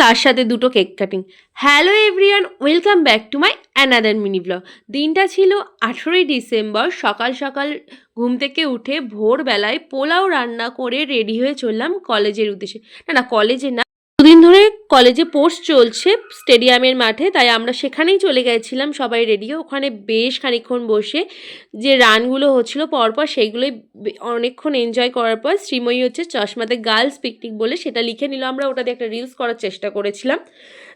তার সাথে দুটো cake cutting. Hello everyone, welcome back to my another mini blog. দিনটা ছিল 18ই ডিসেম্বর। সকাল সকাল ঘুম থেকে উঠে ভোরবেলায় পোলাও রান্না করে রেডি হয়ে চললাম কলেজের উদ্দেশ্যে। না কলেজে না, দুদিন ধরে কলেজে স্পোর্টস চলছে স্টেডিয়ামের মাঠে, তাই আমরা সেখানেই চলে গেছিলাম সবাই রেডি হয়ে। ওখানে বেশ খানিকক্ষণ বসে যে রানগুলো হচ্ছিল পরপর সেইগুলোই অনেকক্ষণ এনজয় করার পর শ্রীময়ী হচ্ছে চশমাতে গার্লস পিকনিক বলে সেটা লিখে নিল। আমরা ওটাতে একটা রিলস করার চেষ্টা করেছিলাম।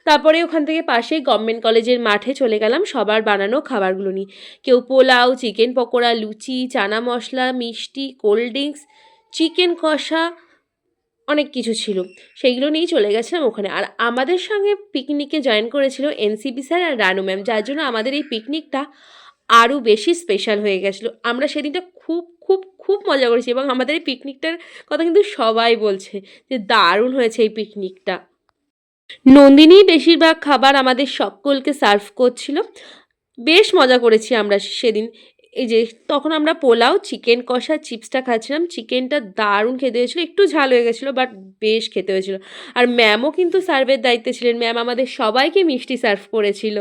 তারপরে ওখান থেকে পাশেই গভর্নমেন্ট কলেজের মাঠে চলে গেলাম সবার বানানো খাবারগুলো নিয়ে। কেউ পোলাও, চিকেন পকোড়া, লুচি, চানা মশলা, মিষ্টি, কোল্ড ড্রিঙ্কস, চিকেন কষা, অনেক কিছু ছিল। সেইগুলো নিয়েই চলে গেছিলাম ওখানে। আর আমাদের সঙ্গে পিকনিকে জয়েন করেছিল এনসিপি স্যার আর রানু ম্যাম, যার জন্য আমাদের এই পিকনিকটা আরও বেশি স্পেশাল হয়ে গেছিলো। আমরা সেদিনটা খুব খুব খুব মজা করেছি এবং আমাদের এই পিকনিকটার কথা কিন্তু সবাই বলছে যে দারুণ হয়েছে এই পিকনিকটা। নন্দিনী বেশিরভাগ খাবার আমাদের সকলকে সার্ভ করছিল। বেশ মজা করেছি আমরা সেদিন। এই যে তখন আমরা পোলাও, চিকেন কষা, চিপসটা খাচ্ছিলাম। চিকেনটা দারুণ খেতে হয়েছিলো, একটু ঝাল হয়ে গেছিলো বাট বেশ খেতে হয়েছিল। আর ম্যামও কিন্তু সার্ভের দায়িত্বে ছিলেন, ম্যাম আমাদের সবাইকে মিষ্টি সার্ভ করেছিল।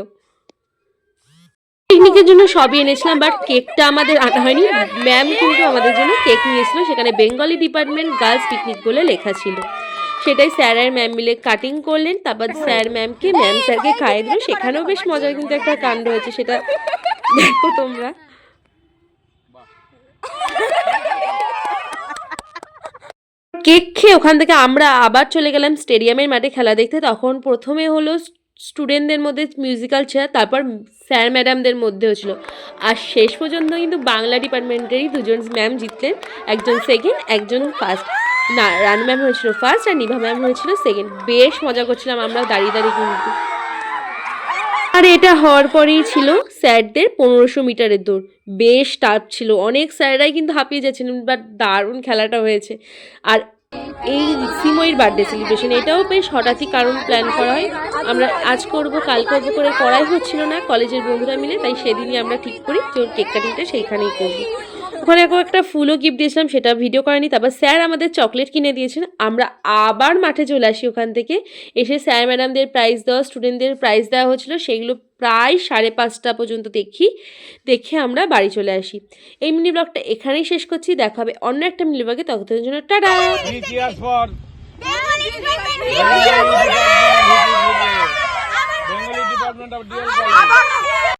পিকনিকের জন্য সবই এনেছিলাম বাট কেকটা আমাদের আনা হয়নি। ম্যাম কিন্তু আমাদের জন্য কেক নিয়েছিল, সেখানে বেঙ্গলি ডিপার্টমেন্ট গার্লস পিকনিক বলে লেখা ছিল। সেটাই স্যার আর ম্যাম মিলে কাটিং করলেন, তারপর স্যার ম্যামকে, ম্যাম স্যারকে খাইয়ে দিল। সেখানেও বেশ মজার কিন্তু একটা কাণ্ড হয়েছে, সেটা দেখো তোমরা। কেক খেয়ে ওখান থেকে আমরা আবার চলে গেলাম স্টেডিয়ামের মাঠে খেলা দেখতে। তখন প্রথমে হলো স্টুডেন্টদের মধ্যে মিউজিক্যাল চেয়ার, তারপর স্যার ম্যাডামদের মধ্যেও ছিল। আর শেষ পর্যন্ত কিন্তু বাংলা ডিপার্টমেন্টেরই দুজন ম্যাম জিতলেন, একজন সেকেন্ড, একজন ফার্স্ট। না, রানু ম্যাম হয়েছিল ফার্স্ট আর নিভা ম্যাম হয়েছিল সেকেন্ড। বেশ মজা করছিলাম আমরা দাঁড়িয়ে দাঁড়িয়ে কিন্তু। আর এটা হওয়ার পরেই ছিল স্যারদের 1500 মিটারের দৌড়। বেশ টাফ ছিল, অনেক স্যাররাই কিন্তু হাঁপিয়ে যাচ্ছিলেন, বাট দারুণ খেলাটা হয়েছে। আর এই শ্রীময়ীর বার্থডে সেলিব্রেশন, এটাও বেশ হঠাৎই কারণ প্ল্যান করা হয়। আমরা আজ করব কাল করবো করে করাই হচ্ছিল না কলেজের বন্ধুরা মিলে, তাই সেদিনই আমরা ঠিক করি যে ওর কেক কাটিংটা সেইখানেই করবো। ওখানে একটা ফুলও গিফট দিয়েছিলাম, সেটা ভিডিও করেনি। তারপর স্যার আমাদের চকলেট কিনে দিয়েছেন। আমরা আবার মাঠে চলে আসি। ওখান থেকে এসে স্যার ম্যাডামদের প্রাইজ দেওয়া, স্টুডেন্টদের প্রাইজ দেওয়া হচ্ছিলো, সেইগুলো প্রায় 5:30 পর্যন্ত দেখে আমরা বাড়ি চলে আসি। এই মিনি ব্লগটা এখানেই শেষ করছি। দেখা হবে অন্য একটা মিনি ব্লগে, ততক্ষণের জন্য টাটা।